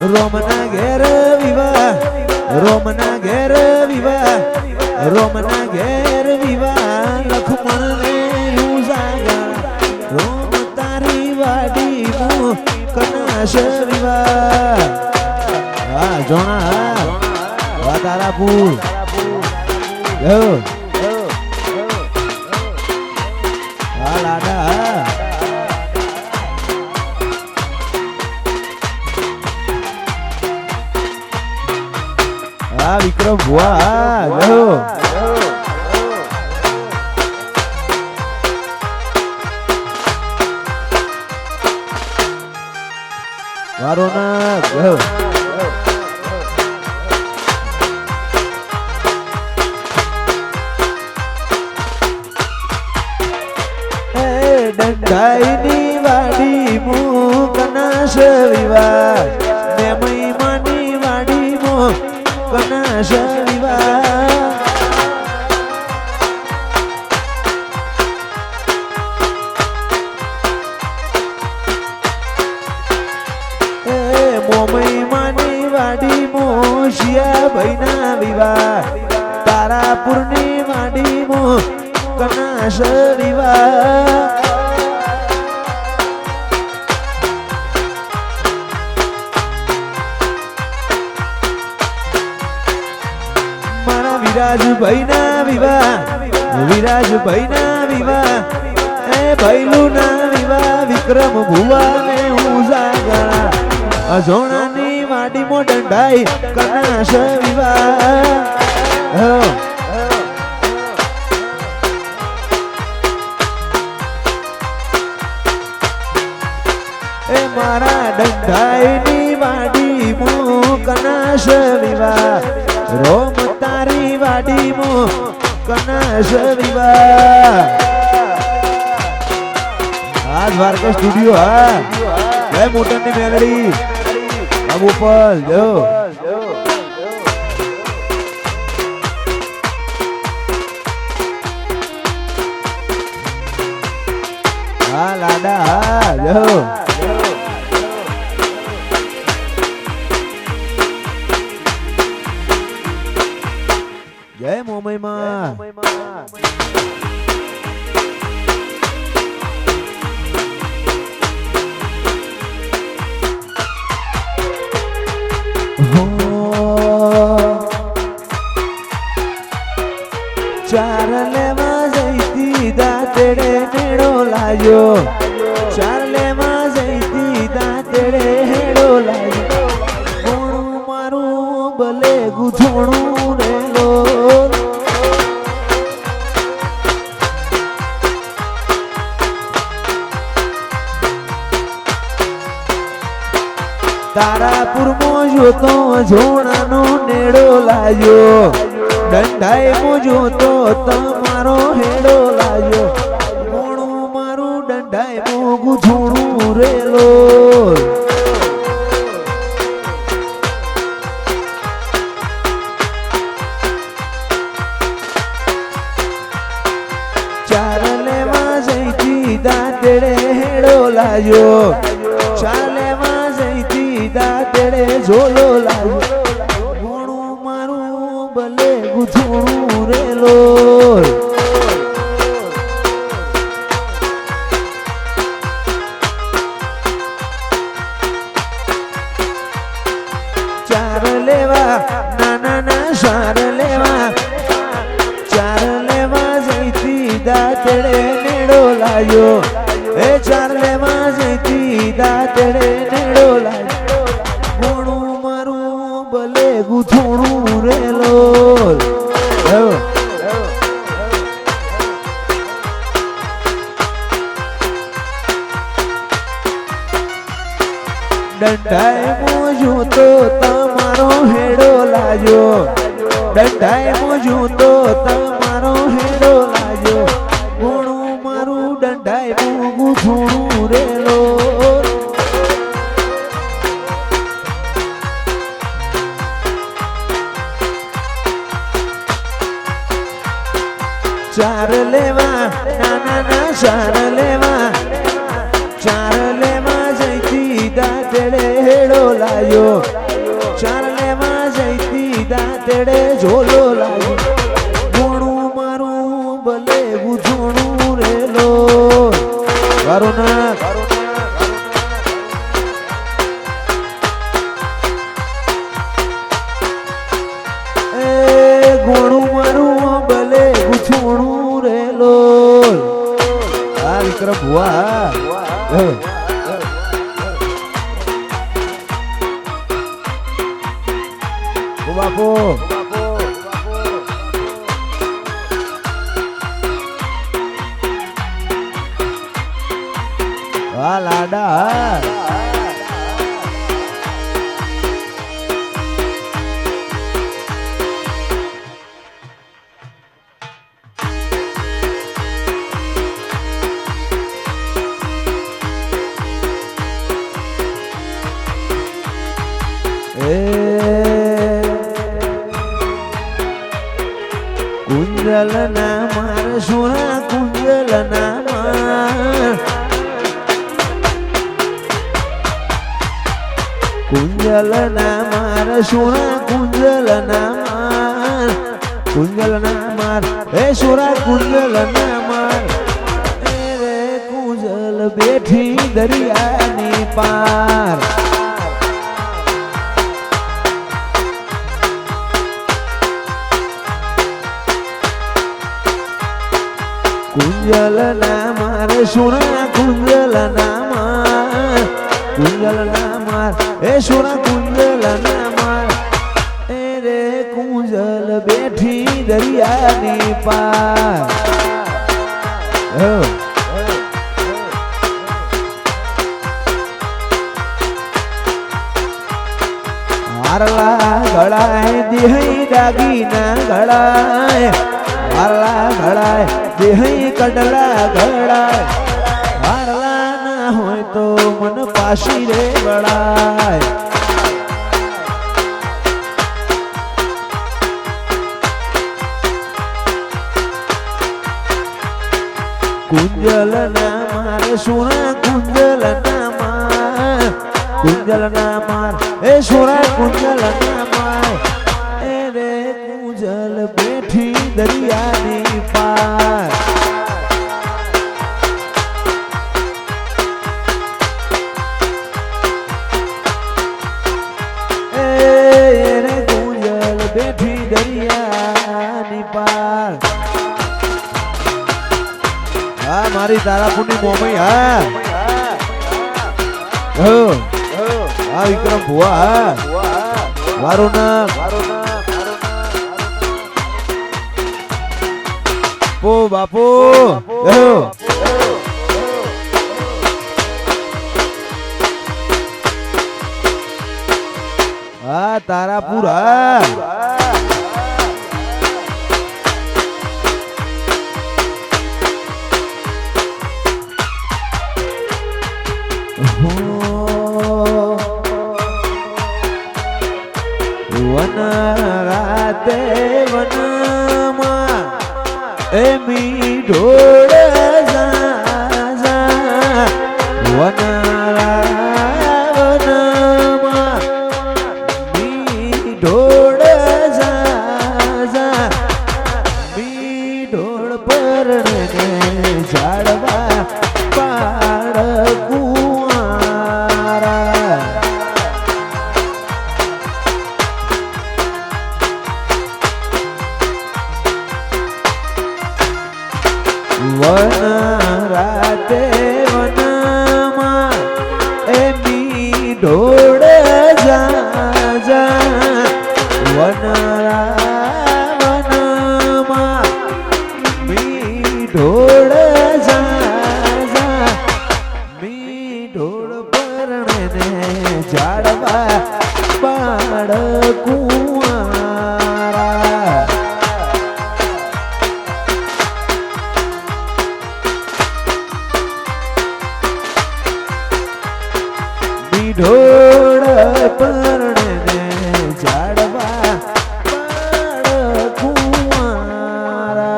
રોમના ઘેર વિવાહ, રોમના ઘેર વિવાહ, રોમના ઘેર વિવાહ, લખમણ ને ઉજાગર, રોમ તારી વાડી મુ કનાશ વિવાહ. હા જોણા હા તારાપુર હા લાડા હા વિક્રમ ભુવા વારો ના દંડાઈની વાડી મુ કનાશ વિવાહ, મેમઈ માની વાડી મુ કનાશ વિવાહ. એ મોમઈ માની વાડી મુ શિયા ભાઈના વિવાહ, તારાપુરની વાડી મુ કનાશ વિવાહ. વિરાજભાઈ ના વિવાહ, વિરાજભાઈ ના વિવાહ, એ ભૈલું ના વિવાહ, વિક્રમ ભુવા ને ઉજાગરા, અજોણાની વાડીમાં દંડાઈ કનાશ વિવાહ. એ મારા દંડાઈની વાડી મુ કનાશ વિવાહ, રોમ તારી વાડી મુ કનાશ વિવાહ. આ દ્વારકા સ્ટુડિયો હા જય મોટરની મેલડી અબુપલ જો હા લાડા હા જો જય મોમઈ માં. ચાર લેવા જઈતી દાંતડે નેડો લાગ્યો, ચાર લેવા જઈતી દાંતડે હેડો લાગ્યો, મોણું મારું ભલે ગુથોણું રેલો. તારાપુરમાં જોતો જોણાનો નેડો લાગ્યો, દંડાઈ મુ જોતો તમારો હેડો લાગ્યો, મોણું મારું દંડાઈ મુ ગુથોણું રેલો. ચાર લેવા જઈતી દાંતડે હેડો લાગ્યો, ચાર લેવા જઈતી દાંતડે ઝોલો લાગ્યો, મોણું મારું ભલે ગુથોણું રેલો. ચાર લેવા નાના ના સાર લેવા, ચાર લેવા જઈતી દાંતડે નેડો લાગ્યો, એ ચાર લેવા જઈતી દાંતડે નેડો લાગ્યો, મોણું મારું ભલે ગુથોણું રેલો. દંડાઈ મુ જોતો તમારો હેડો લાગ્યો, દંડાઈ મુ જોતો તમારો હેડો લાગ્યો, મોણું મારું દંડાઈ મુ ગુથોણું રેલો. ચાર લેવા નાના ના ચાર લેવા, ચાર લેવા જઈતી દાંતડે હેડો લાગ્યો, ચાર લેવા જઈતી દાંતડે ઝોલો લાગી ગોણું મારું ભલે ગુજોણું રેલો વારો ના ગોણું મારું ભલે ગુજોણું રેલો આ વિક્રમ ભુવા બાપો આ લાડા कुंजल ना मार सोना कुंजल ना मार कुंजल ना मार सोना कुंजल ना मार कुंजल ना मार ए सोना कुंजल ना मार रे कुंजल बैठी दरिया नी पार कुंजल ना मार सोना कुंजल ना मार कुंजल ना मार ए सोना कुंजल ना मार ए रे कुंजल बैठी दरिया नी पार हारला गड़ाए दिहई दागीना गड़ाए हारला गड़ाए दिहई कटला गड़ाए हारला ना होय तो मन पाशी रे बड़ाए कुंजल ना मार सोना कुंजल ना मार कुंजल ना मार ए सोना कुंजल ना मार ए रे कुंजल बैठी दरिया नी पार ए रे कुंजल बैठी दरिया नी पार हाँ मारी तारापुर मोमई हाँ हाँ विक्रम भुआ वारो नाम पो बापू हाँ तारापुर वन राते वन एमी ढोड़ जा जा वन मी ढोड़ जा जा मी ढोड़ पर झाड़वा पाड़ कुआरा वन राते वनमा एमी ढोड़ जा जा वन वनमा मी ढोड़ जा जा मी ढोड़ परणे ने झाड़वा बाड़ कुआरा ढोड़ परणे ने झाड़वा पाड़ कुआरा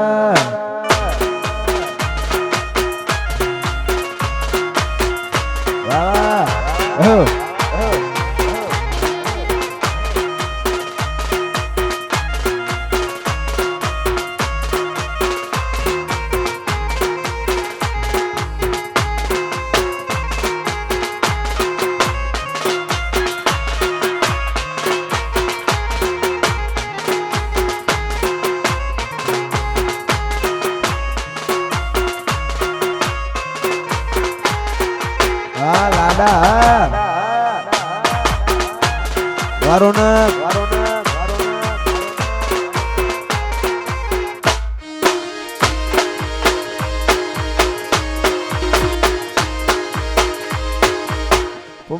વારો ના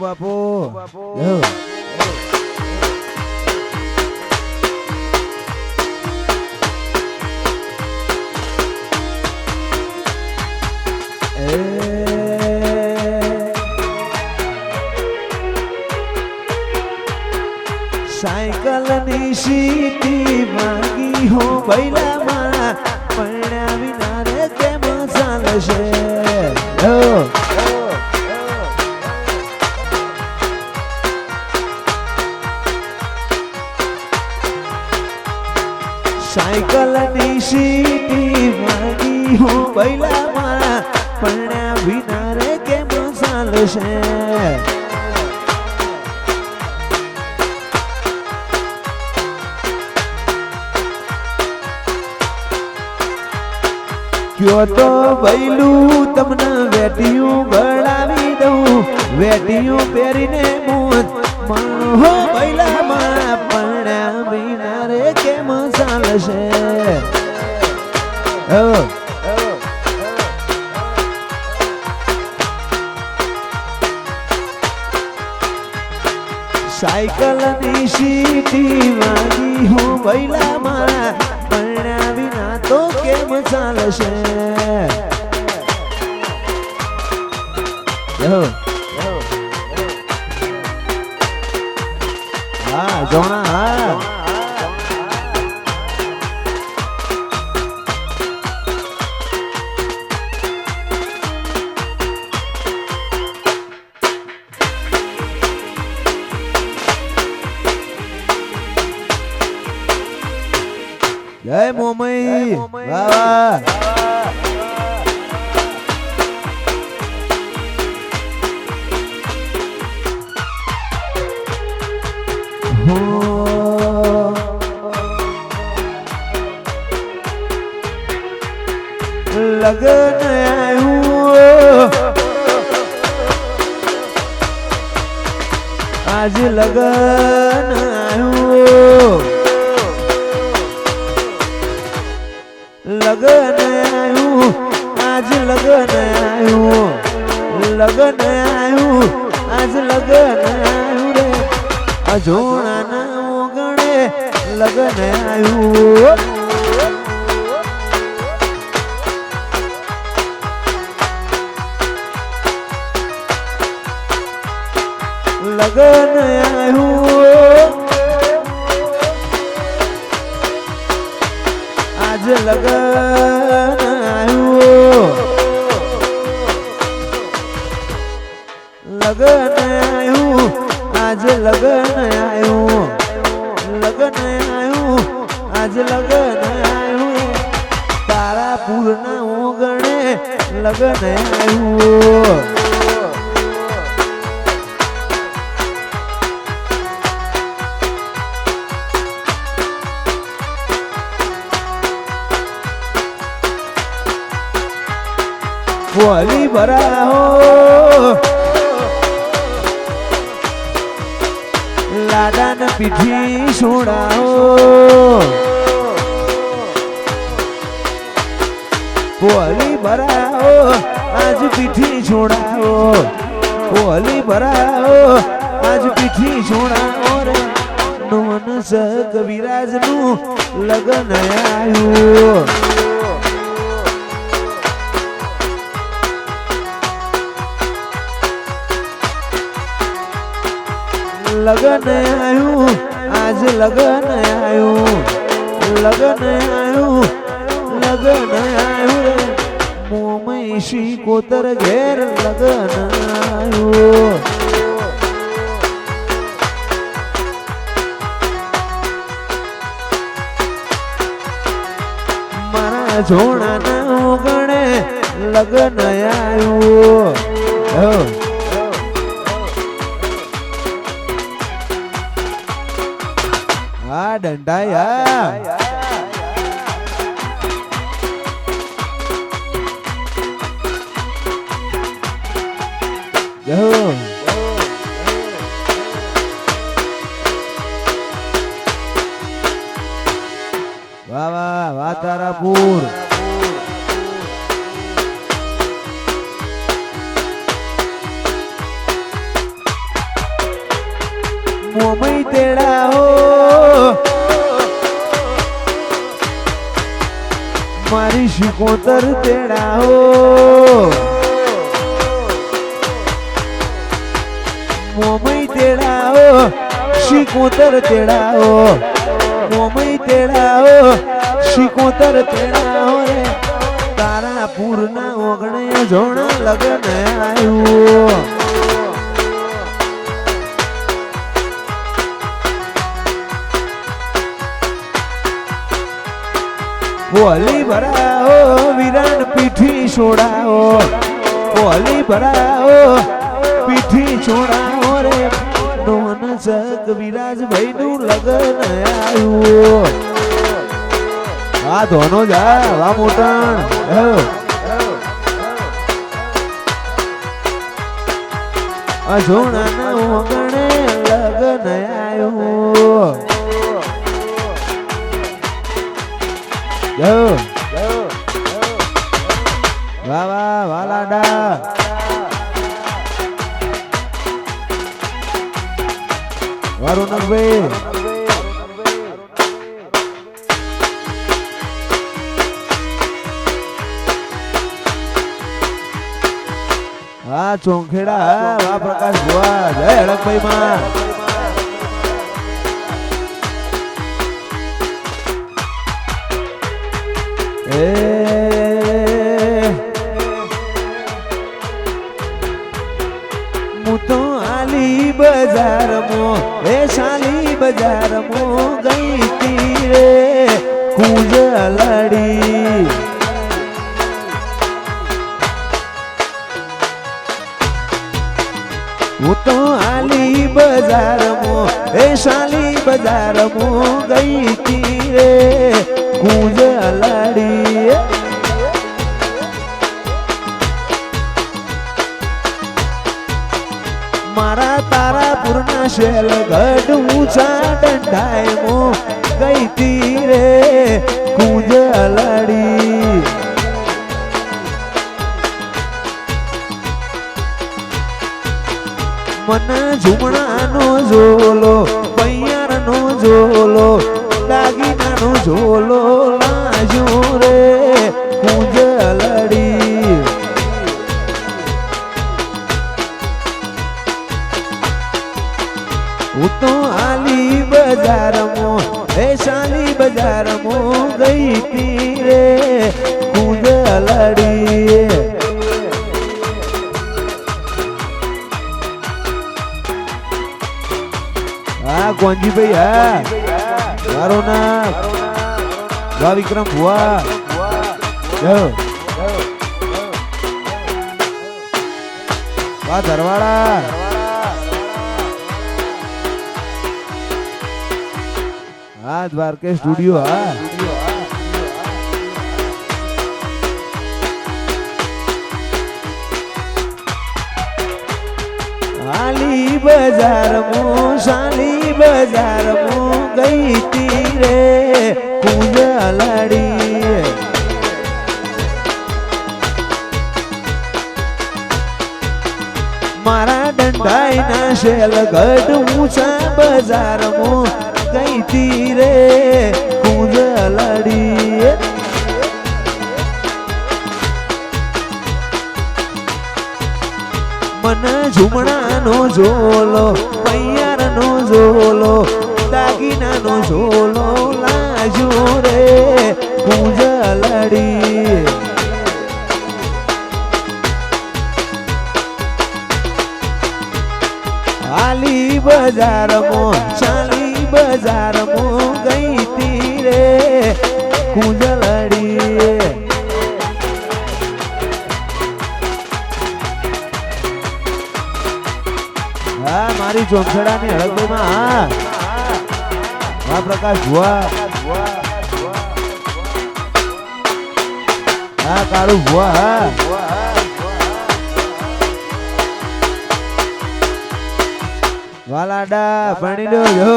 બાપુ સાયકલ ની સીટી માંગી હો બૈલામાં પરણ્યા વિના રે કેમ ચાલશે સાયકલ ની સીટી માંગી હો બૈલામાં પરણ્યા વિના રે કેમ ચાલશે ક્યો તો બૈલું તમને વેટિયું ગળાવી દઉં વેટિયું પહેરીને મોત હો બૈલામાં પરણ્યા વિના રે કેમ ચાલશે સાયકલ ની સીટી વાગી હું બૈલામાં પરણ્યા વિના તો કેમ ચાલશે હા જોણા હા જય મોમઈ વાહ लगन आयूं आज लगन आयूं लगन आयूं आज लगन आयूं लगन आयूं आज लगन आयूं रे अजोड़ा ना ओगणे लगन आयूं लगन आयूं आज लगन आयूं लगन आयूं आज लगन आयूं लगन आयूं आज लगन आयूं तारापुर ना ओगणे लगन आयूं वाली भरा हो लाडा न पीठी सोड़ा हो वाली भरा हो आज पीठी छोड़ा हो वाली भरा हो आज पीठी छोड़ा हो रे नोन स कविराज नु लगन आयो लगन आयूं आज लगन आयूं लगन आयूं लगन आयूं मोमई शी कोतर घेर लगन आयूं मारा झोड़ा ना ओगणे लगन आयूं આ દંડાયા તારાપુર મોમઈ તેડા હો મારી શિકોતર તેડા હો મોમઈ તેડા હો શિકોતર તેડા હો મોમઈ તેડા હો શિકોતર તેડા હો રે તારાપુર ના ઓગણે જોણા લગન આવ્યું બોલી ભરાઓ વિરાન પીઠી છોડાઓ બોલી ભરાઓ પીઠી છોડાઓ રે નોન સક વિરાજભાઈ નું લગન આવ્યું આ ધોનો જા વા મોટણ અજોણા ના ઓગણે લગન આવ્યું વાહ વાહ વાલાડા વારુણભાઈ હા ચોંખેડા વાહ પ્રકાશ ભુવા જય હડકભાઈ માં હું તો આલી બજારમાં એ શાલી બજારમાં ગઈ તી રે કુંજ લડી હું તો આલી બજારમાં એ શાલી બજારમાં ગઈ તી રે કુંજ લડી મારા તારાપુરના શેલ ગઢ ઊંચા દંડાયમાં ગઈ તી રે કુંજ લડી મન ઝુમણાનો ઝોલો પૈયારનો ઝોલો દાગીનાનો ઝોલો લાજો રે કુંજ લડી હું તો આલી બજારમાં એ શાલી બજારમાં ગઈ તી રે કુંજ લડી હા કોંજીભાઈ હા મારો નામ વાહ વિક્રમ ભુવા વાહ ધરવાડા હા દ્વારકેશ સ્ટુડિયો હા આલી બજારમાં શાલી બજારમાં ગઈ તી રે કુંજ લડી મારા દંડાઈના શેલ ગઢ ઊંચા બજારમાં ગઈ તી રે કુંજ લડી મન ઝુમણાનો ઝોલો પૈયારનો ઝોલો દાગીનાનો ઝોલો લાજો રે કુંજ લડી આલી બજારમાં ચાલી બજારમાં ગઈ તી રે કુંજ લડી હા મારી ચોમછડાની હળદમાં હા પ્રકાશ ભુવા હા કાળુ ભુવા હા વાલાડા પાણી લો જો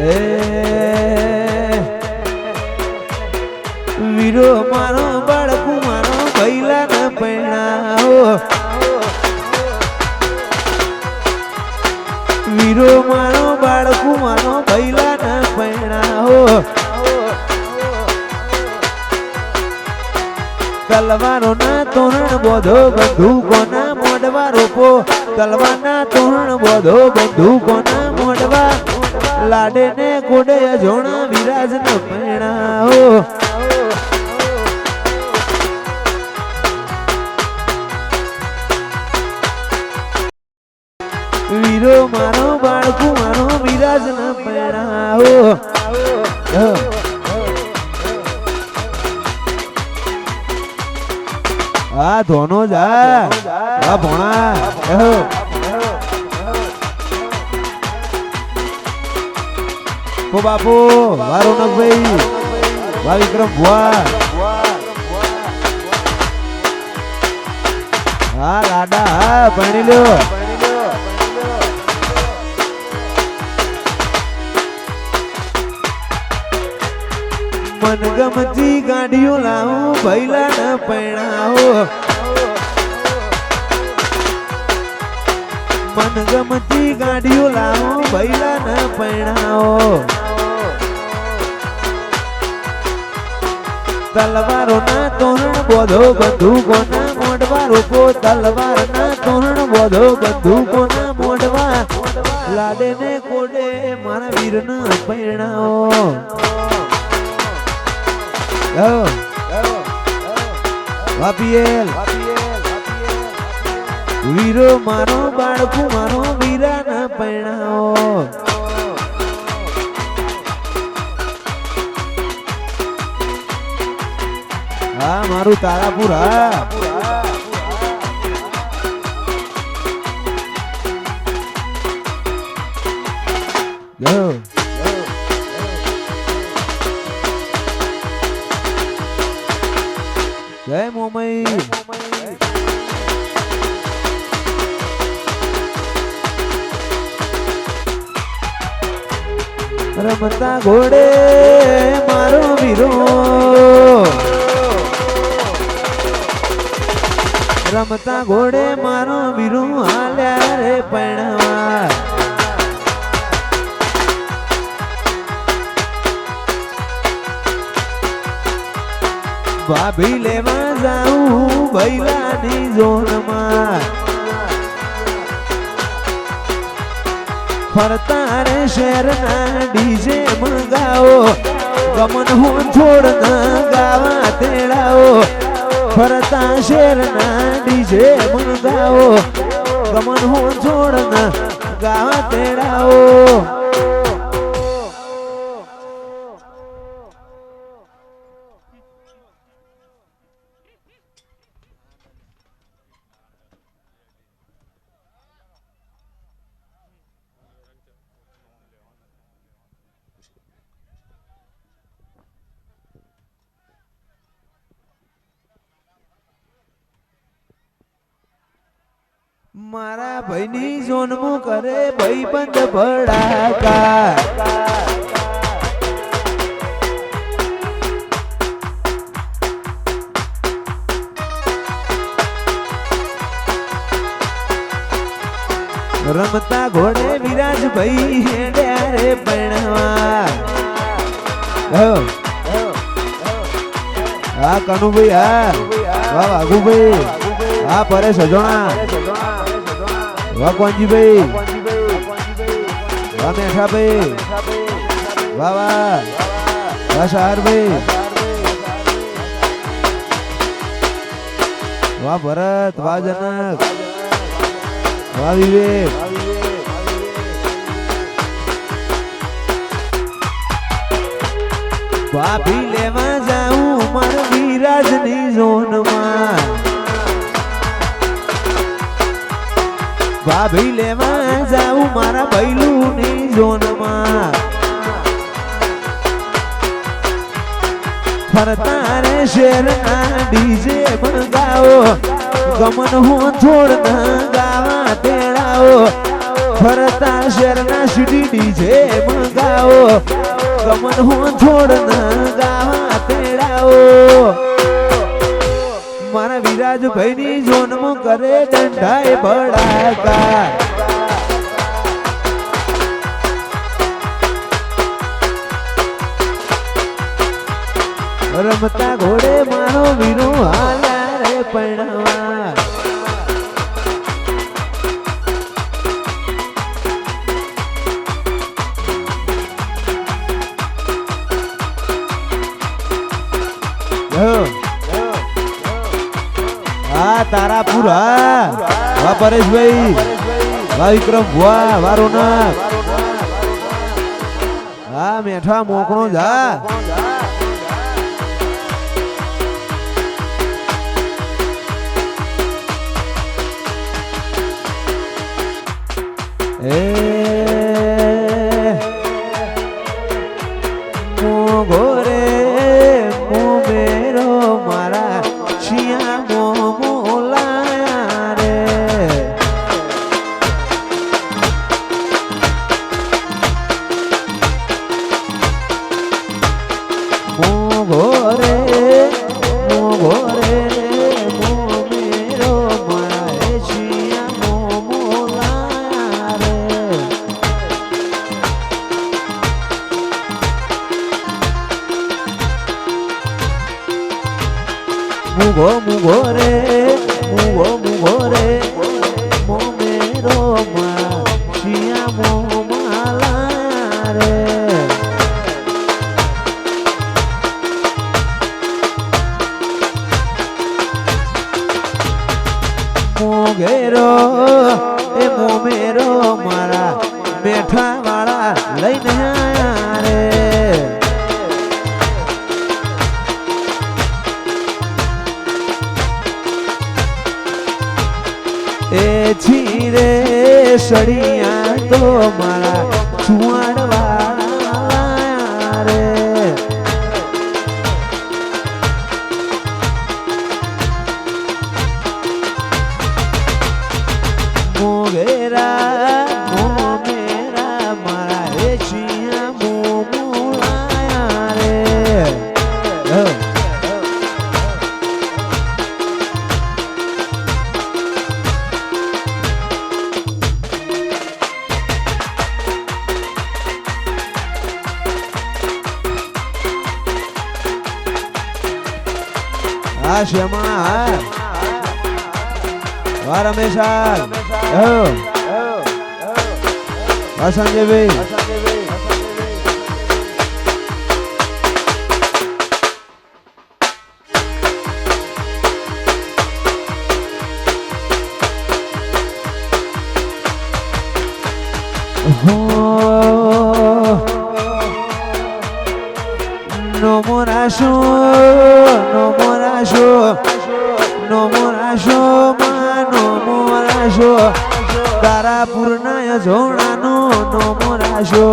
એ વીરો મારો બાળકું મારો ભૈલા ન પૈણાઓ વીરો મારો બાળકું મારો ભૈલા ન પૈણાઓ તલવારો ના તોરણ બોધો બંદૂકો ના મોડવા રોપો તલવારના તોરણ બોધો બંદૂકો ના મોડવા લાડે ને કોડે અજોણા વિરાજ ન પૈણાઓ વીરો મારો બાળકું મારો વિરાજ ન પૈણાઓ આ ધોનો જા આ ભોણા કો બાપુ વારો નગભાઈ વા વિક્રમ ભુવા હા લાડા હા ભણી લ્યો મનગમતી ગાડીઓ લાવું ભૈલા ન પૈણાઓ મનગમતી ગાડીઓ લાવું ભૈલા ન પૈણાઓ તલવારો ના તોરણ બોધો બંદૂકો ના મોડવા રોપો તલવાર ના તોરણ બોધો બંદૂકો ના મોડવા લાડે ને કોડે મારા વીર ન પૈણાઓ વાપીએલ વીરો મારો બાળકું મારો વીરા ના પૈણાઓ હા મારું તારાપુર હા જય મોમઈ રમતા ઘોડે મારો વીરો રમતા ઘોડે મારો વીરો હાલ્યા રે પૈણવા ભાભી લેવા જાઉં ભૈલાની ઝોનમાં ફરતા રે શહેરના ડીજે મંગાવો ગમન હું છોડ ના ગાવા તેડાવો ફરતા શહેરના ડીજે મંગાવો ગમન હું છોડ ના ગાવા તેડાવો મારા ભાઈની જોનમું કરે ભાઈ બંધ ભડાકા રમતા ઘોડે વિરાજ ભાઈ હેડ્યા રે પૈણવા હા કનુભાઈ હા વાહ વાઘુભાઈ હા પરેશ અજોણા વાહ કોંજીભાઈ વાહ મેઠાભાઈ વાહ વાહ વાહ શાહરભાઈ વાહ ભરત વાહ જનક વાહ વિવેક ભાભી લેવા જાઉં મારા વિરાજની ઝોનમાં ભાભી લેવા જાઉં મારા ભૈલુની ઝોનમાં ફરતા રે શેરના ડીજે મંગાવો ગમન હું છોડ ના ગાવા તેડાવો ફરતા શેરના સીડી ડીજે મંગાવો કમન હું થોડ ન ગાવા તેડાવો મારા વિરાજભાઈ ની જોનમાં કરે દંડાય ભડાકા રમતા ઘોડે મારો વીરો હાલ્યા રે પૈણવા હા તારાપુર વાહ પરેશભાઈ વાહ વિક્રમ ભુવા વાહ રોનક હા મેઠા મોકણો જા મોગોરે મોમેરો મારા શિયા મોલાયા રે મોગોરે મોગોરે મોમેરો મારા શિયા મોલાયા રે મુગો રે મુગો રે મોમેરો માં શિયા મોમાલા રે મોગેરો એ મોમેરો મારા મેઠા વાળા લઈને આયા રે એ છીરે સળિયા તો મારા છુવાડવાળા રે મોગેરા મોમેરા મારા એ છીયા મોમુલાયા રે હા શ્યામા વાહ રમેશા વાહ સંજયભાઈ નો મોરાશો નો મોરાશો નો મોરાશો માં નો મોરાશો તારા પૂર્ણ જોણાનો નો મોરાશો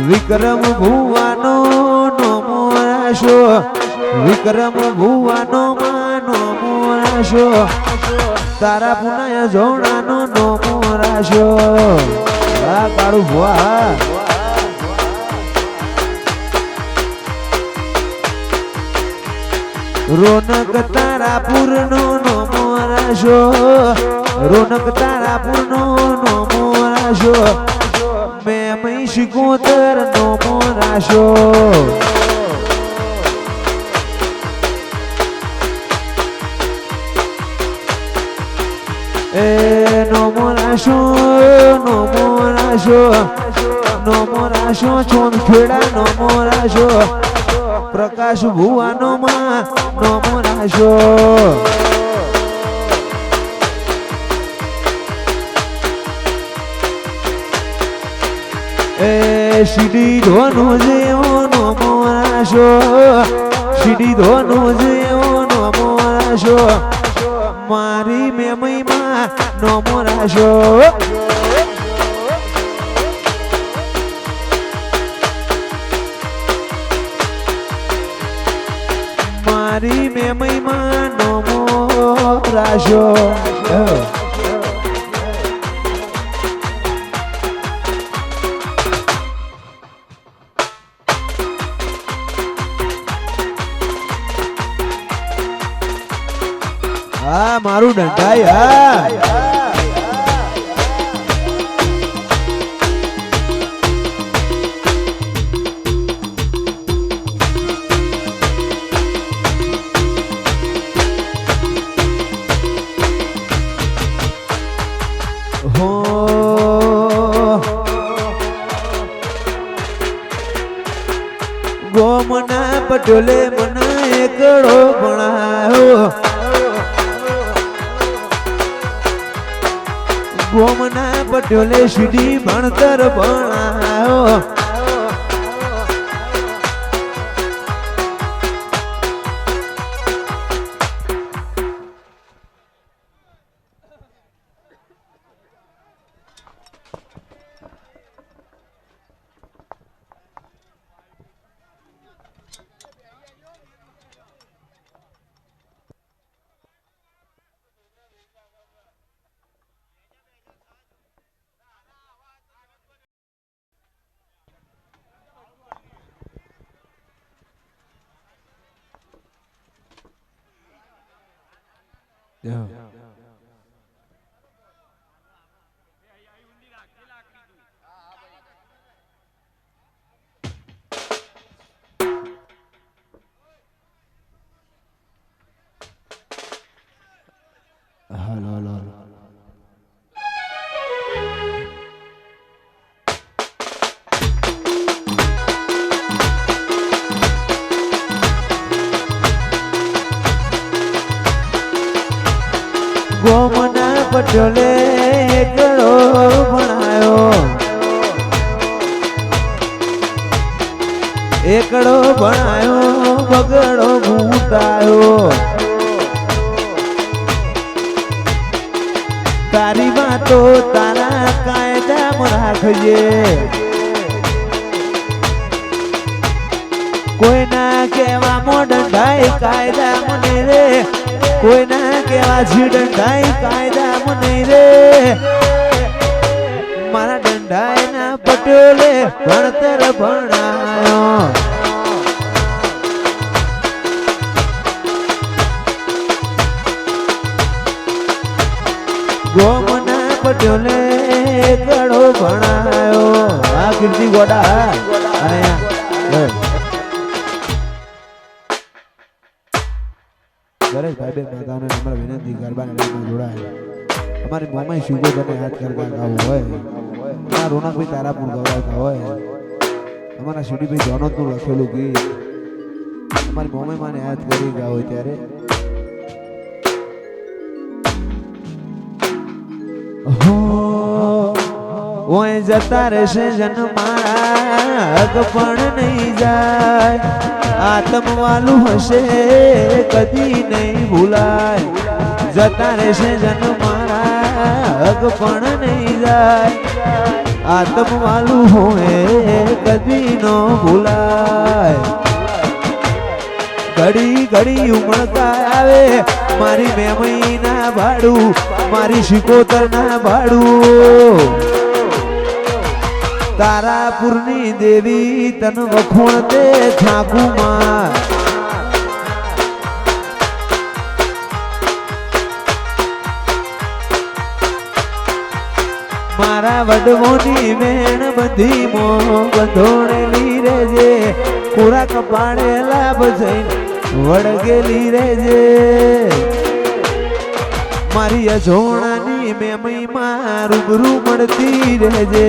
વિક્રમ ભુવાનો નો મોરાશો વિક્રમ ભુવાનો માં નો મોરાશો તારા પુનાય જોણાનો નો મોરાશો આ કાળુ ભુવા રોનક તારાપુર નો નો મોરાશો રોનક તારાપુર નો નો મોરાશો મેં મઈ શિકોતર નો મોરાશો નો મોરાશો નો મોરાશો નો મોરાશો ચોનખેડા નો મોરાશો પ્રકાશ ભુવાનો માં નો મોરાશો સીડી ધોનો જેવો નો મોરાશો સીડી ધોનો જેવો નો મોરાશો મારી મેમઈમાં નો મોરાશો મારી મેમઈમાં નોમો રાશો હા મારું ડંડાઈ હા ગોમના પટોલે મને એકડો ભણાયો ગોમના પટોલે સીધી ભણતર ભણાયો ગોમના પટોલે એકડો ભણાયો એકડો ભણાયો બગડો ભૂતાયો તારી વાતો તારા કાયદામાં રાખજે કોઈના કહેવામાં દંડાઈ કાયદા મને રે કોઈના કેવા ડંડાઈ કાયદા મને રે મારા ડંડાઈના પટોલે ભણતર ભણાયો ગોમના પટોલે એકડો ભણાયો આ કીર્તિ ગોડા અને દરેક ભાઈ બેન માતાઓને અમારા વિનંતી ગરબાની લાઈનમાં જોડાય અમારી મોમાઈ શુગો તને યાદ કરતા ગાવું હોય અમારા રોનકભાઈ તારાપુર ગવડાવતા હોય અમારા સીડીભાઈ જોનોતનું લખેલું ગીત અમારી મોમાઈ માને યાદ કરી ગાવ હોય ત્યારે ઓય જતા રહેશે જન મારા હક પણ નહીં જાય આત્મવાલું હશે કદી નહીં ભૂલાય જતા રહેશે જન મારા હક પણ નહીં જાય આત્મવાલું હોય કદી નો ભૂલાય ઘડી ઘડી ઉમળકા આવે મારી મેમઈ ના ભાડું મારી શિકોતર ના ભાડું તારાપુરની દેવી તન વખોણ તે છાકુમાં મારા વડવોની વેણ બધી મો બંધોણેલી રેજે પૂરા કપાળે લાભ જઈને વળગેલી રેજે મારી અજોણાની મેમઈ માં રૂબરૂ મળતી રહેજે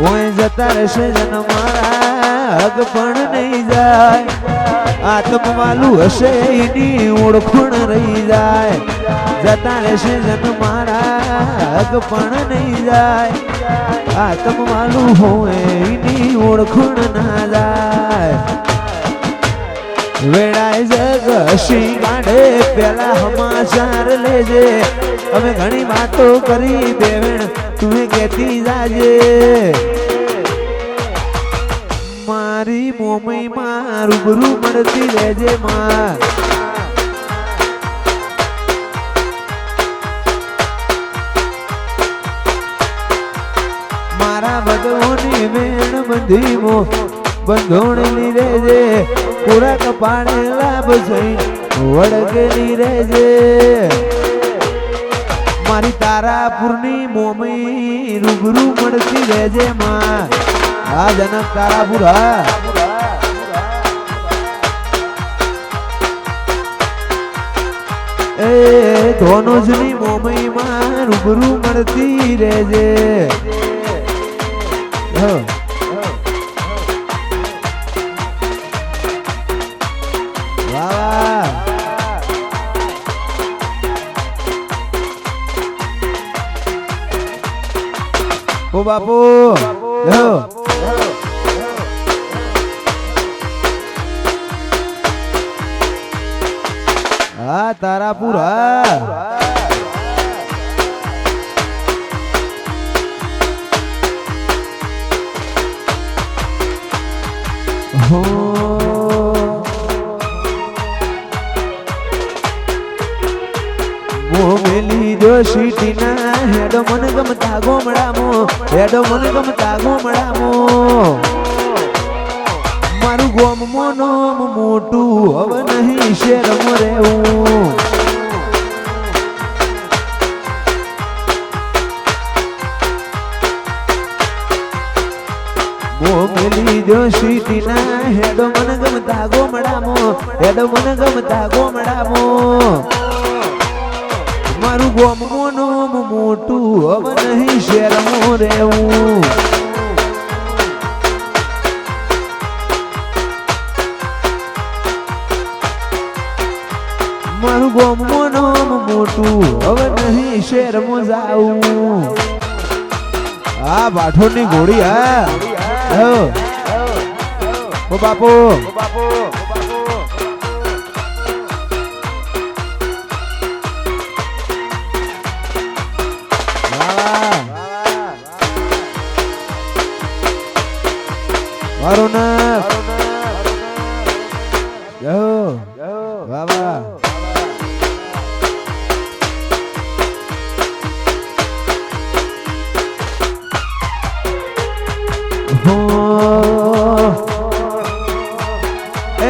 ઓય જતા રહેશે જન મારા હક પણ નહીં જાય આત્મવાલું હશે એની ઓળખણ રહી જાય જતા રહેશે જન મારા હક પણ નહીં જાય આત્મવાલું હોય એની ઓળખણ ના જાય વેળાય જગ હસી કાઢે પેલા સમાચાર લેજે અમે ઘણી વાતો કરી બેવેણ તું કેતી જાજે મારી મોમઈ માં રૂબરૂ મળતી રહેજે માં મારા બધોની વેણ બંધીમો બંધોણેલી રહેજે પૂરા કપાળે લાભ જઈ વળગેલી રહેજે મારી તારાપુરની મોમઈ રૂબરૂ મળતી રહેજે માં આ જનક તારાપુર હા એ ધોનોજની મોમઈ માં રૂબરૂ મળતી રહેજે ઓ બાપુ હા તારાપુર હા હો મોમેલી જોશી ના હેડો મન ગમતા ગોમડામો હેડો મન ગમતા ગોમડામો મારું ગોમ મોનો મોટું હવે નહીં શેરમાં રહેવું મોમેલી જોશી ના હેડો મન ગમતા ગોમડામો હેડો મન ગમતા ગોમડામો મારું ગોમ મોનો મોટું હવે નહીં શેરમાં રહેવું મારું ગોમ મોનો મોટું હવે નહીં શેરમાં જાવું આ બાઠોની ઘોડી હા ઓ બાપુ મારું નામ વાહ વાહ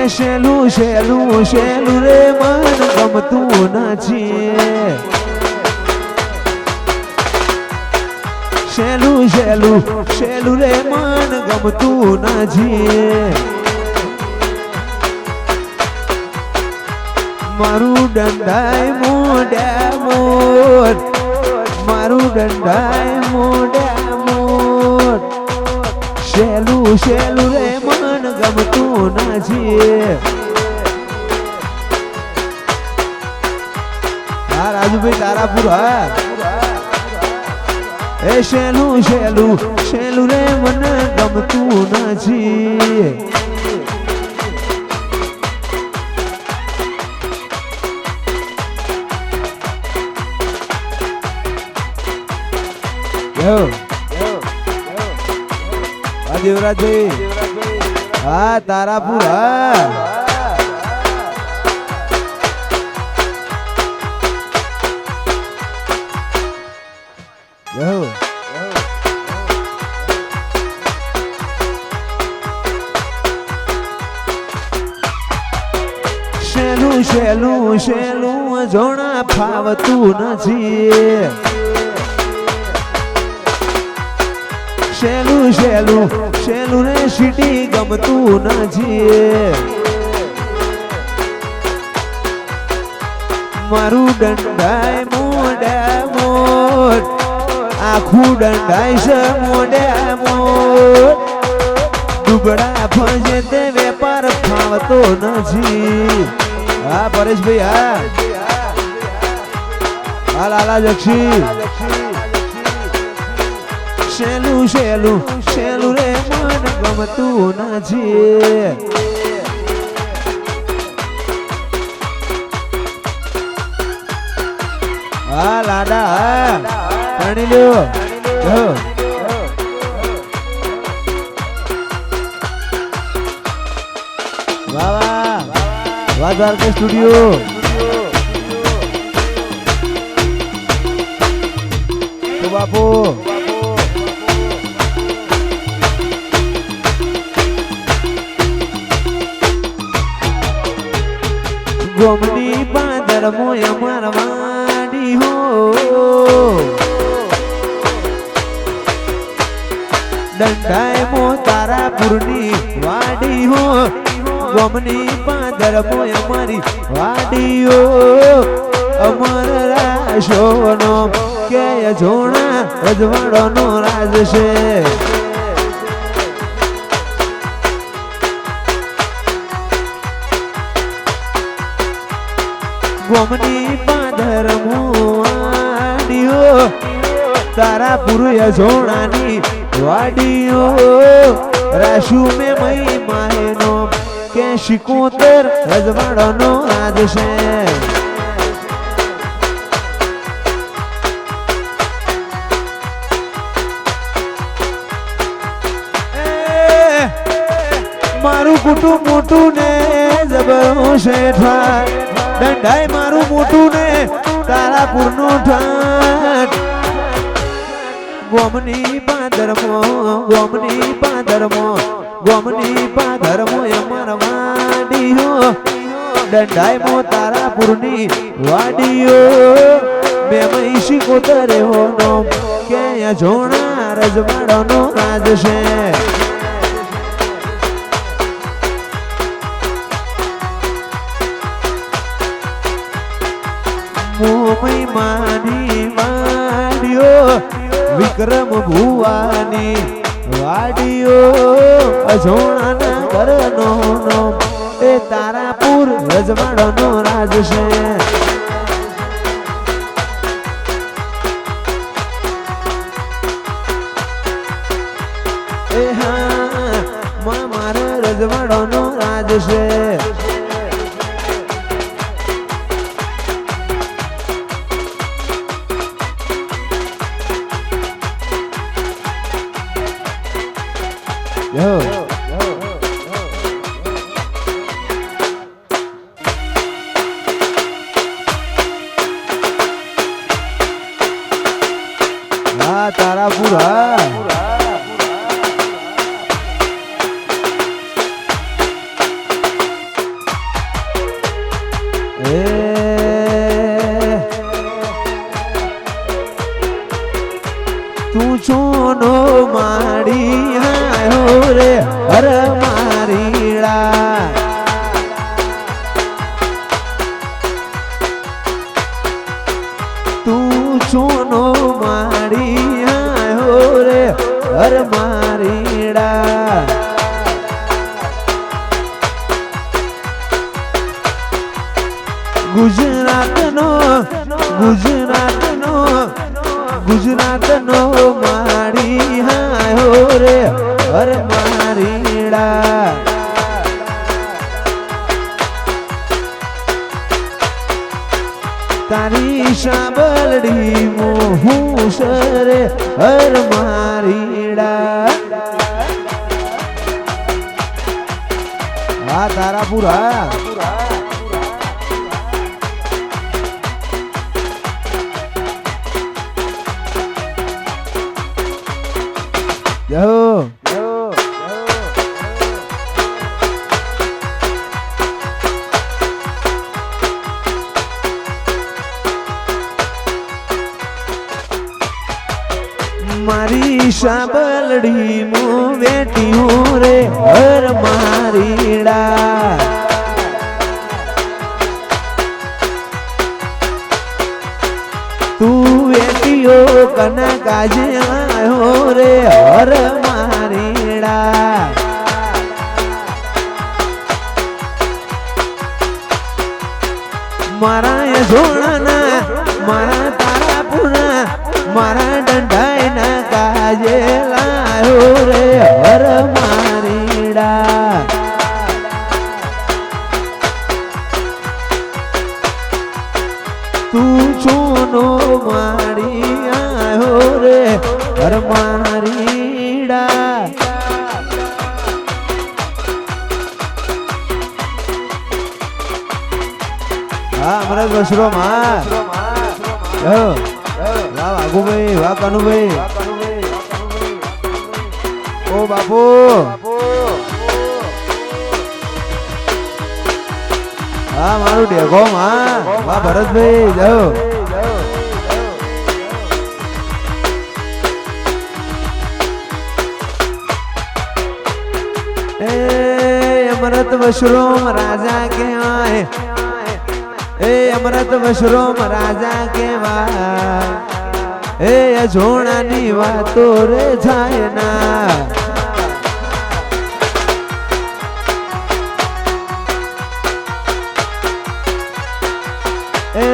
શેલું શેલું શેલું રે મન ગમતું નથી શેલું શેલું શેલું રે મન ગમતું નથી મારું દંડાય મોઢા મોઢ મારું દંડાય મોઢા મોઢ શેલું શેલું રે મન ગમતું નથી હા રાજુભાઈ તારાપુર હા એ શેલું શેલું શેલું રે મને ગમતું નથી દેવરાજભાઈ હા તારાપુર હા શેલું શેલું શેલું જોણા ફાવતું નથી શેલું શેલું શેલું રે સીટી ગમતું નથી મારું દંડાય મોઢા મોઢ આખું દંડાય છે મોઢા મોઢ દુબળા ફજે તે વેપાર ફાવતો નથી હા પરેશભાઈ હા લાલા જક્ષી શેલું શેલું શેલું રે મન ગમતું નથી હા લાડા હા પાણી લ્યો જો વાહ વાહ વાહ દ્વારકા સ્ટુડિયો તો બાપુ ગોમની બાદર મોય મારવાડી હો દંડાય મો તારાપુરની વાડી હો ગોમની બાદર મોય મારી વાડીઓ અમર રાશોનો કે જોણા રજવાડોનો રાજ છે ગોમની બાદર વાડીઓ તારાપુર જોણાની વાડીઓ રાશુ મે મઈ માહેનો કે શિકોતર રજવાડોનો રાજ છે મારું કુટુંબ મોટું ને જબરું શેઠા દંડાય મારું મોટું ને તારાપુર નું ઠાઠ ગોમની પાદરમો અમાર વાડીઓ દંડાય મો તારાપુરની વાડીઓ બે મૈસી કોતરે હોનો કે જોણા રજવાડોનો રાજ છે મોમઈ માની વાડીઓ વિક્રમ ભુવાની વાડીઓ અજોણાના ઘરનો નોમ એ તારાપુર રજવાડોનો રાજ છે એ હા મારા રજવાડોનો રાજ છે Yo. Ah, Tarapur. તું છોનો માડી હાયો રે હર મારીડા તું છોનો માડી હાયો રે હર મારીડા ગુજરાતનો માડી હાયો રે હર મારીડા તારી સાબરડી મોહું સરે હર મારીડા આ તારાપુરા Yo. મારી સાબલડી મો બેટી હું રે હર મારીડા તું બેટીઓ કના કાજે આયો રે હર મારીડા મારા જોણાના મારા તારાપુરા મારા દંડાયના કાજે લાયો રે હર મારીડા તું છું નો મારી આયો રે હર મારીડા હા અમરત વસરો માં વાહ વાઘુભાઈ વાહ કાનુભાઈ ઓ બાપુ હા મારું ડેગો માં વાહ ભરતભાઈ જાઓ એ અમરત વશરોમ રાજા કહેવાય એ અમરત વશરોમ રાજા કહેવાય એ અજોણાની વાતો રે જાય ના એ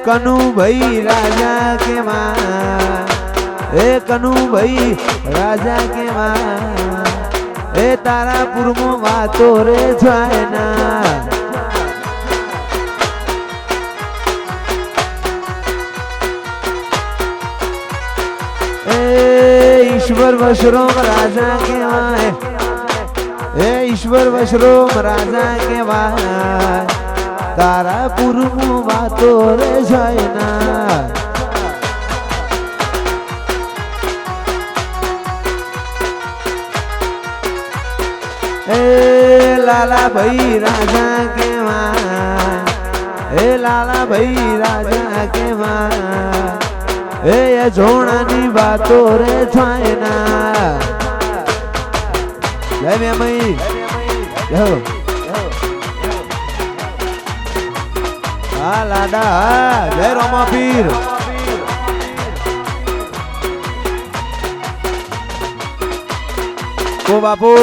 કનુભાઈ રાજા કહેવાય એ કનુભાઈ રાજા કહેવાય એ તારાપુરમાં વાતો રે જાય ના ईश्वर वशरोम राजा कहेवाय ए ईश्वर वशरोम राजा कहेवाय तारापुर में वातो रे जाय ना ए लाला भाई राजा कहेवाय ए लाला भाई राजा कहेवाय ए जोणानी बातो रे થાય ના જય મેમઈ જય હા લાડા જય રોમા પીર ઓ બાપુ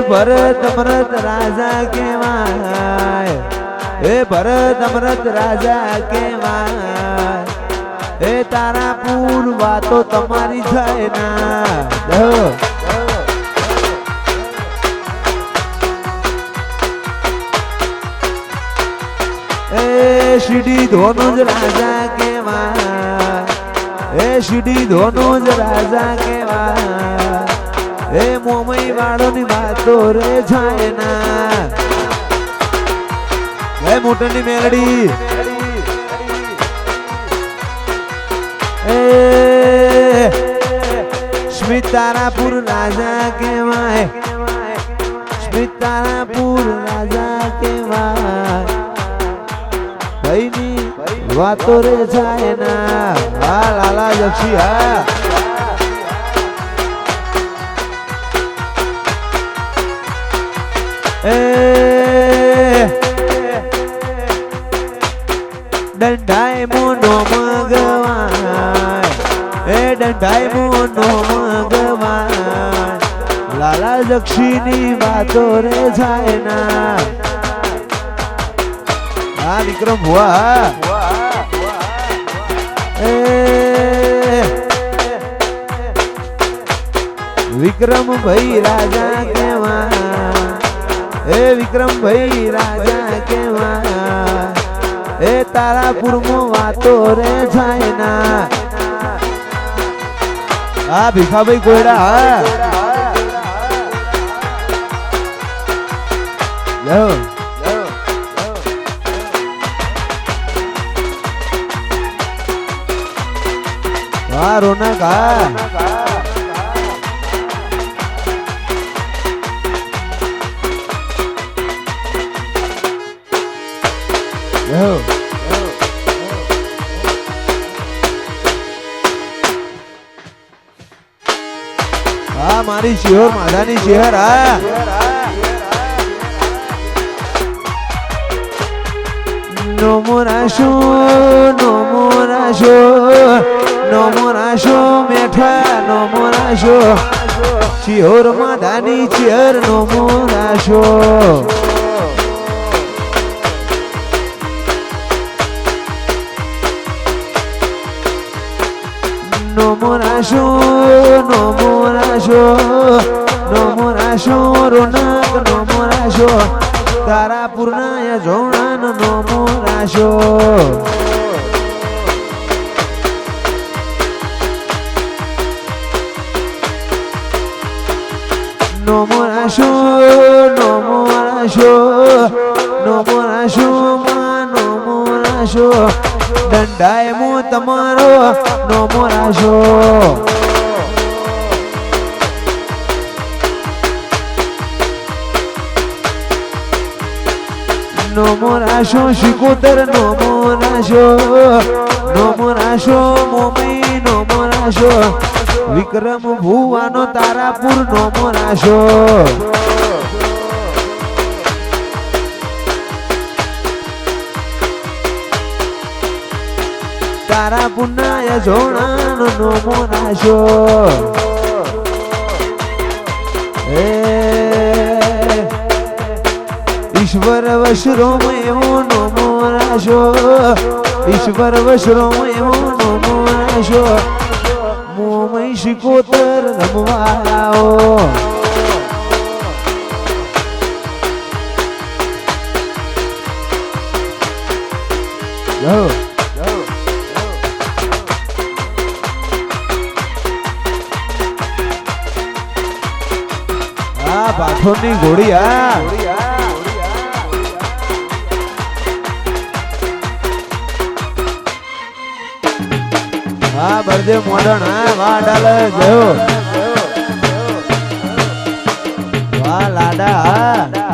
भरत अमृत राजा केवाय ए भरत अमृत राजा केवाय ए तारापुर वातो तमारी जाय ना ए शिडी धोनुज राजा केवाय ए शिडी धोनुज राजा केवाय ए मोमई वाड़ो नी बातो रे जाए ना ए मोटनी मेलडी ए स्मितारापुर राजा केवाय स्मितारापुर राजा केवाय भाई नी बातो रे जाए ना हा लाला जक्षी हा डंडाई मोनो मगवाय ए डंडाई मोनो मगवाय लाला जक्षीनी बातो रे जाय ना हा विक्रम हुआ ए विक्रम भाई राजा केवाय ए विक्रम भाई राजा केवाय ए तारापुर में वातो रे जाय ना आ भिखा भाई कोयड़ा यो वाह रौनक हाँ मारी शिहोर माधानी शिहर नोमोराशो नोमोराशो नोमोराशो मेठा नोमोराशो शिहोर माधानी शिहर नोमोराशो નો મોરાશો નો મોરાશો નો મોરાશો રોનક નો મોરાશો તારા પૂર્ણાય જોણાન નો મોરાશો નો મોરાશો નો મોરાશો નો મોરાશો માં નો મોરાશો દંડાય મો તમારો નો મોરાશો નો મોરાશો શિકોતર નો મોરાશો નો મોરાશો મોમઈ નો મોરાશો વિક્રમ ભુવાનો તારાપુર નો મોરાશો તારાપુર ના જોણાનો નો મોરાશો ઈશ્વર વશરો એવો નો મોરાશો ઈશ્વર વશરો એવો નો મોરાશો મોમઈ શિકોતર રમવા આવો આ પાથોની ઘોડી હા બળદેવ મોડણ વાહ ડાલ જયો વાહ લાડા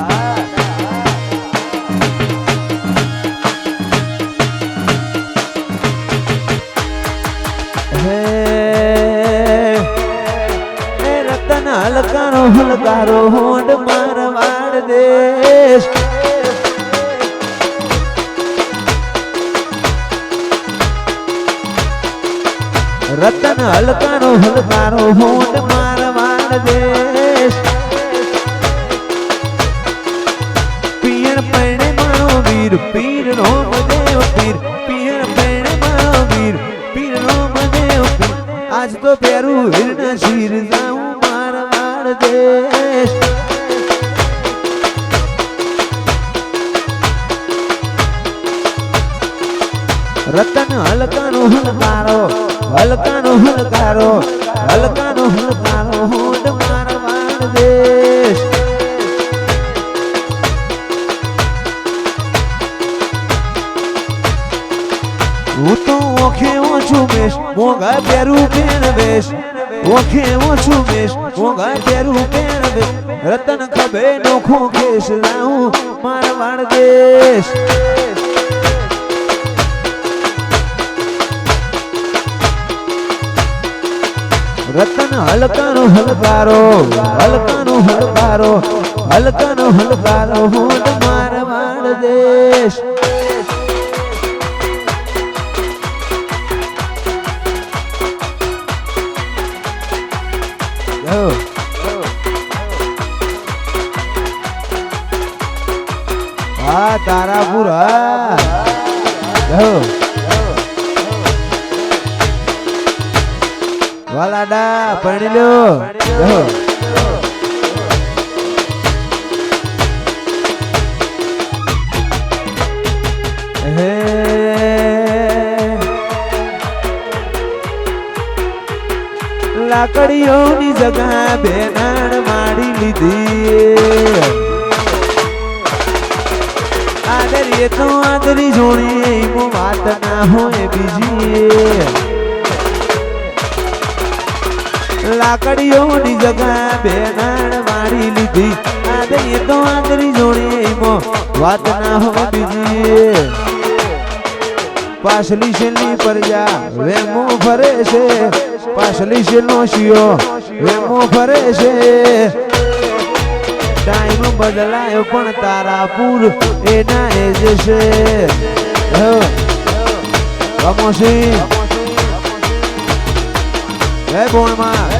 રતન હલકારો હોંડ મારવાડ દેશ રતન હલકારો હોંડ મારવાડ દેશ પિયર પૈણે મારો વીર પીર રોમદેવ પીર પિયર પૈણે મારો વીર પીર રોમદેવ પીર આજ તો પેરું વીરના શીર જાઉં મારવાડ દેશ રતન હલકારો હોંડ મારવાડ દેશ હું તો ઓખે ઓછું મેશ મોગા પેરું પેણ બેસ ઓખે ઓછું મેશ મોગા પેરું પેણ બેસ રતન ખભે નોખો કેસ લાવું મારવાડ દેશ રતન હલકારો હોંડ મારવાડ દેશ હા તારાપુર વાલાડા પડી લ્યો લાકડીઓની જગા બેનાણ માડી લીધી આદરીએ તો આદરી જોડી એમાં વાત ના હોય બીજી લાકડીઓની જગા બેનાણ માડી લીધી આદરીએ તો આદરી જોડી એમાં વાત ના હોય બીજી પાછલી છેલ્લી પરજા વેમો ફરે છે પાછલી છેલ્લો શિયો વેમો ફરે છે ટાઈમ બદલાયો પણ તારાપુર એના એ જ છે કમોસી હે બોણમાં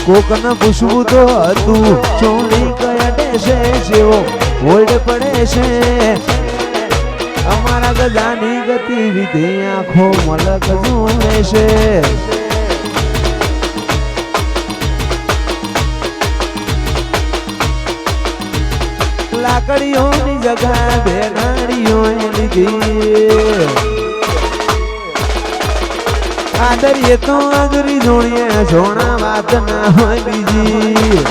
કોકને પૂછવું તો હતું ચોરી કયા દેશે જેવો હોલ્ડ પડે છે અમારા ગજાની ગતિવિધિ આંખો મલક જોવે છે. લાકડીઓની જગા બેનાડીઓ લીધી. આદરીએ તો આદરી જોડીએ જોણા વાત ના હોય બીજી.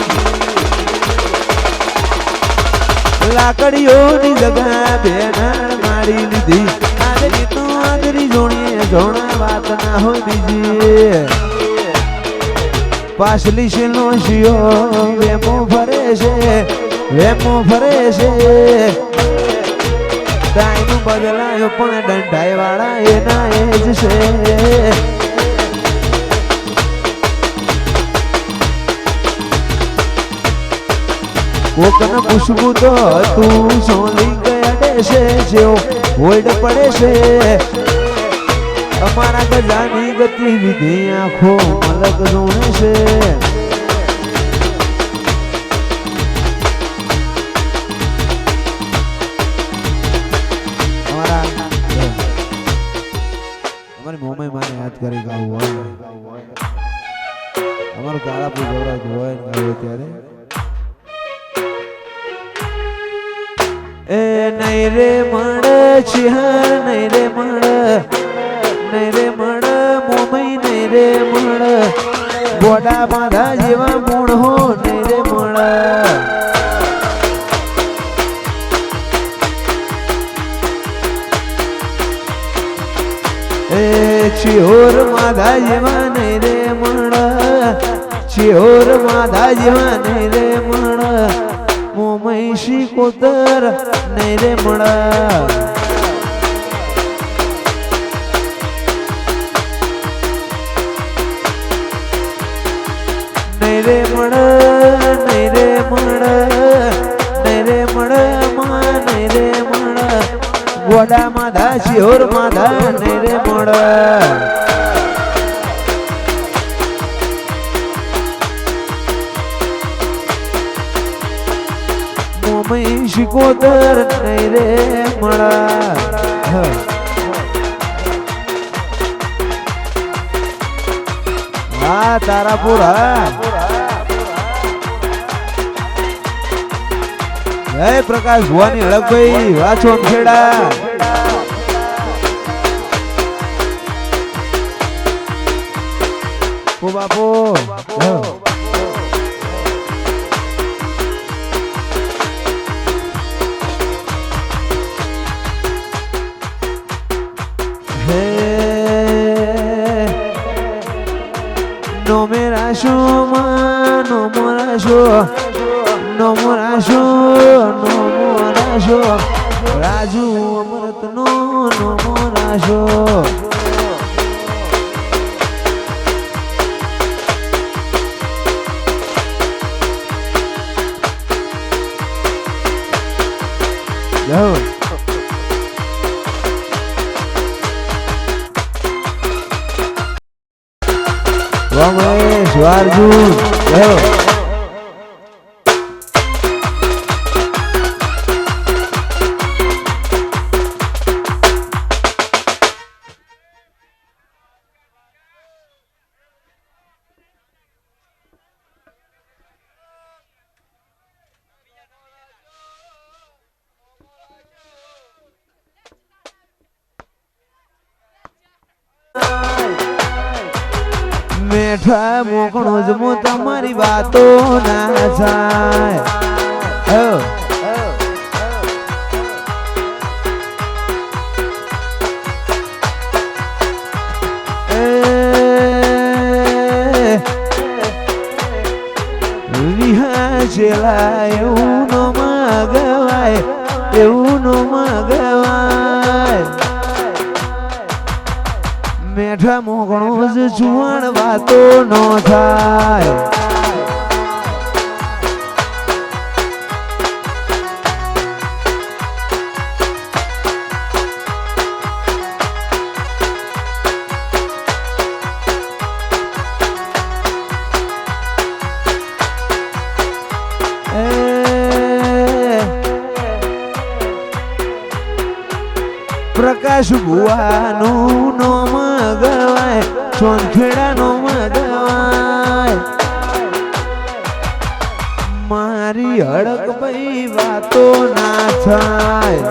લાકડીઓની જગા બેનાડ મારી લીધી. આદરી તો આદરી જોડીએ જોણા વાત ના હોય બીજી. પાછલી શીલો શિયો વેમો ફરે છે, વેમો ફરે છે. ટાઈમ બદલાયો પણ દંડાઈ વાળા એના એ જ છે. કોકને પૂછવું તો તું સોલી ગયા દેશે જેવો હોઈડ પડે છે. અમારા ગજાની ગતિવિધિ આંખો મલક જોણે છે. અમારી મોમાઈ માને યાદ કરી ગાવું હોય, અમારું કાળાપુર ગૌરવ હોય ને ગાવું ત્યારે એ નહીં રે મળ છિહાર નહીં રે મળ, નહીં રે મળ મોમઈ નહીં રે મળ. ગોડા બાંધા જેવા મૂળ હો નહીં રે મળ. એ ચિહોર માધા જેવા નહીં રે મળ, ચિહોર માધા જેવા નહીં રે મળ. મોમઈ શિકોતર નહીં રે મળ. નહીં રે મળ, નહીં રે મળ, નહીં રે મળ માં નહીં રે મળ. ગોડા માધા શિહોર માધા નહીં રે મળ. મોમઈ શિકોતર નહીં રે મળ. હા તારાપુર હા. જય પ્રકાશ ભુવાની હળકભાઈ વાછો ખેડા. ઓ બાપો હે નો મેરા શો માં નો મોરા શો, નો મોરા શો, નો મોરા શો. રાજુ અમૃત નો નો મોરા શો. રમેશ વારજુન મેઠા મોકણો જ મો તમારી વાતો ના થાય. વિહા છેલા એવું નો મગવાય, એવું નો મગવાય. મેઠા મોકણો જ જુવાણ વાતો નો થાય. પ્રકાશ ભુવાનું નોમ ગવાય સોનખેડા નોમ ગવાય મારી હડક ભાઈ વાતો ના થાય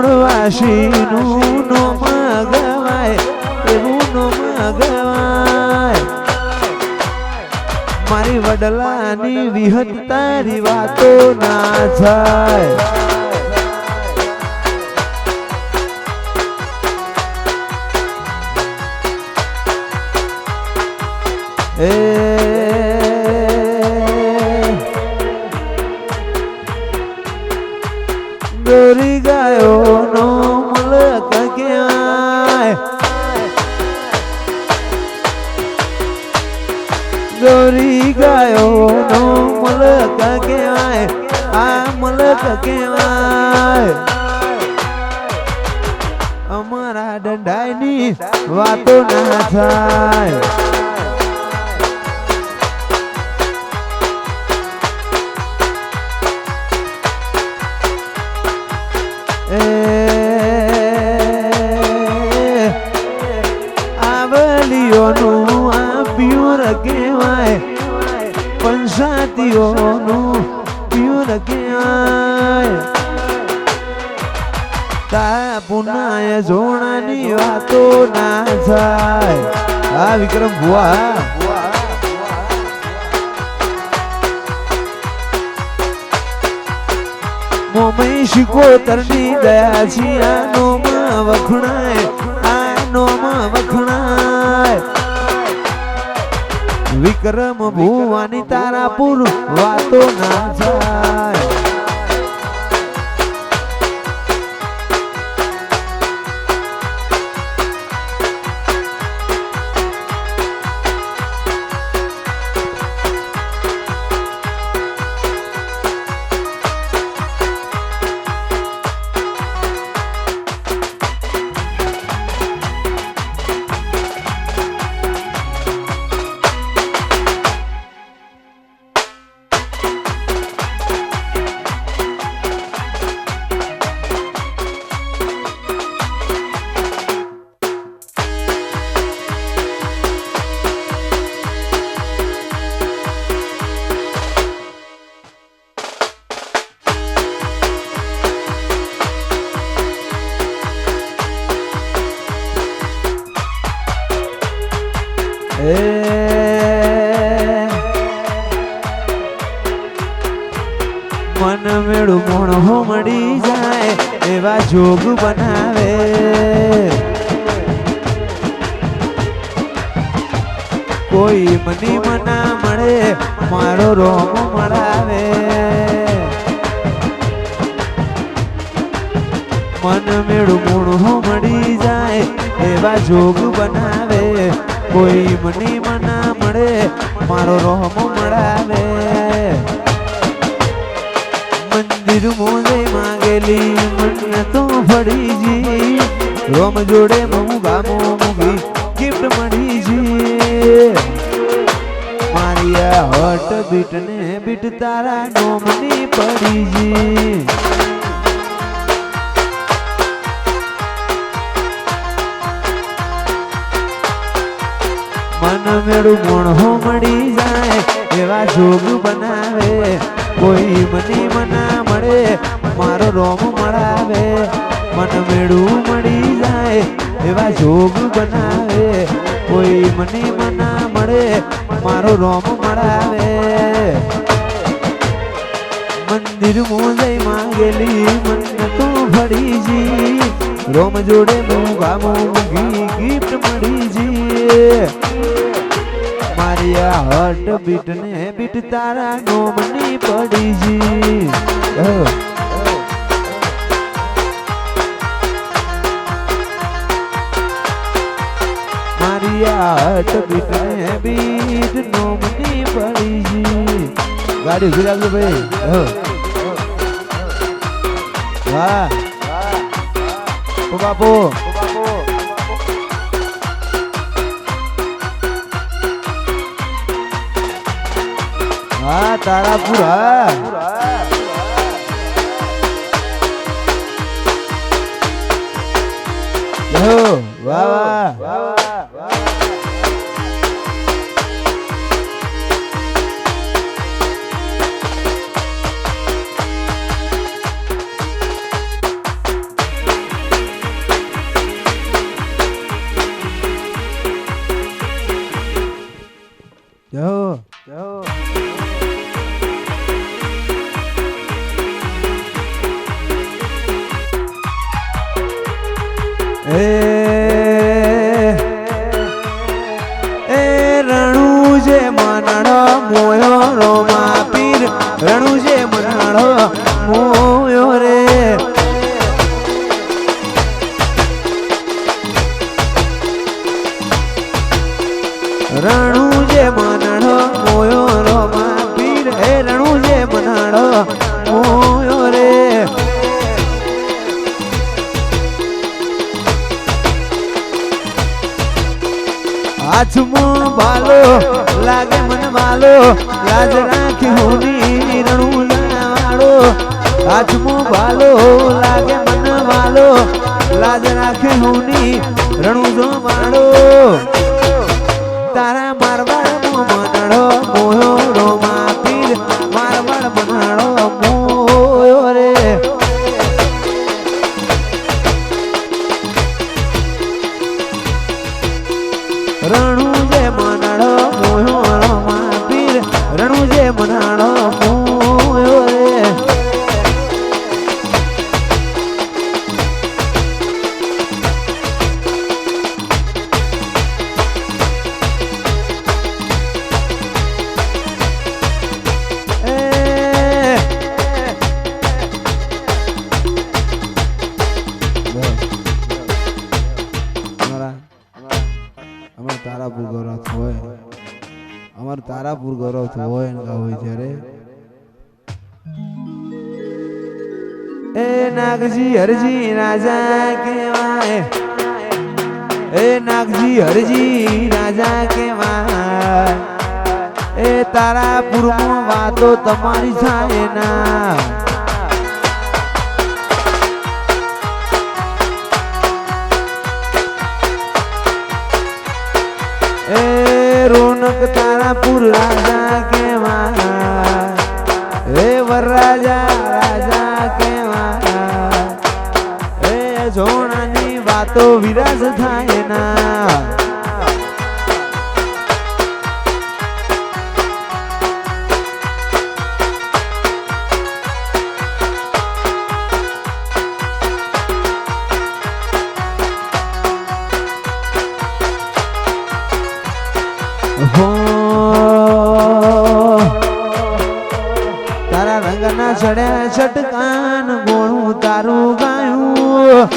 રણછોડવાસીનું નોમ ગવાય એવું નોમ ગવાય મારી વડલાની વિહત તારી વાતો ના થાય એ ગોરી ગાયો નો મલક ક્યાંય ગોરી ગાયો નો મલક કહેવાય આ મલક કહેવાય અમારા દંડાઈની વાતો ના થાય આવલીઓનું આ પ્યુર કહેવાય પંચાતીઓનું પ્યુર કહેવાય તા પુનાય જોણાની વાતો ના થાય આ વિક્રમ ભુવા મોમઈ શિકોતરની દયા છે આનો માં વખણાય આનો માં વખણાય વિક્રમ ભુવાની તારાપુર વાતો ના થાય મન મેળું મોણો મળી જાય એવા જોગ બનાવે કોઈ મની મના મળે મારો રોમ મળાવે મન મેળું મોણો મળી જાય એવા જોગ બનાવે કોઈ મની મના મળે મારો રોમ મળાવે મંદિર મોજે માંગેલી મને તો ફળીજી રોમ જોડે મૂગા મૂગી ગિફ્ટ મળીજી મારી આ હટ બીટ ને બીટ તારા નોમની પડીજી મન મેળું મોણો મળી જાય એવા જોગ બનાવે કોઈ મની મના મળે મારો રોમ મળાવે મન મેળું મળી જાય એવા જોગ બનાવે કોઈ મની મના મળે મારો રોમ મળાવે મંદિર મોજે માંગેલી મને તો ફળીજી રોમ જોડે મૂગા મૂગી ગિફ્ટ મળીજી મારી આ હટ બીટ ને બીટ તારા નોમની પડીજી મારી આ હટ બીટ ને બીટ નોમની પડીજી ગાડી ઉભી રાખજો ભાઈ વાહ ઓ બાપુ તારાપુર હા વાહ વાહ રણુ જે મનાડો મોયો રોમા પીર રણુ જે મનાડો મોયો રે રણુ જે મનાડો મોયો રોમા પીર હે રણુ જે મનાડો મોયો રે હાથમાં બાલો લાગે મન વાલો લાજ રાખી હોની રણુ વાળો હાથમાં બાલો લાગે મન વાલો લાજ રાખે હોની રણુ વાળો તારા મારવાડ મનાડો મોયો રોમા પીર મારવાડ મનાડો મોયો રે રણુ જે મનાડો મોયો રોમા પીર રણુ જે મનાડો મોયો રે તારાપુર ગૌરવ હોય અમાર તારાપુર ગૌરવ હોય ને હોય જ્યારે એ નાગજી હરજી રાજા કેવાય એ નાગજી હરજી રાજા કેવાય એ તારાપુરમાં વાતો તમારી થાય ના રોનક તારાપુર રાજા કેવા હે વરરાજા રાજા કેવા હે જોણાની વાતો વિરાજ થાય ના તારા રંગના ચડ્યા છટકાન ગોણું તારું ગાયું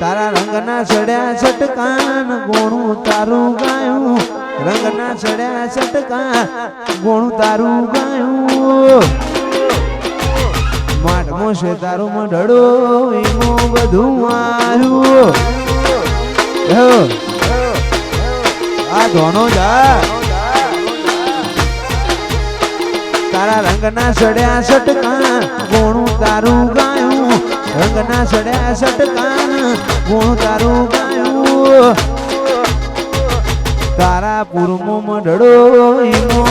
તારા રંગના ચડ્યા છટકાન ગોણું તારું ગાયું રંગના ચડ્યા છટકાન ગોણું તારું ગાયું માટમો છે તારું મઢડો ઈમો બધું આવ્યું આ ધોનો જા તારા રંગના સડ્યા સટકા ગોણું તારું ગાયું રંગના સડ્યા સટકા ગોણું તારું ગાયું તારા પૂરમો મઢડો ઈમો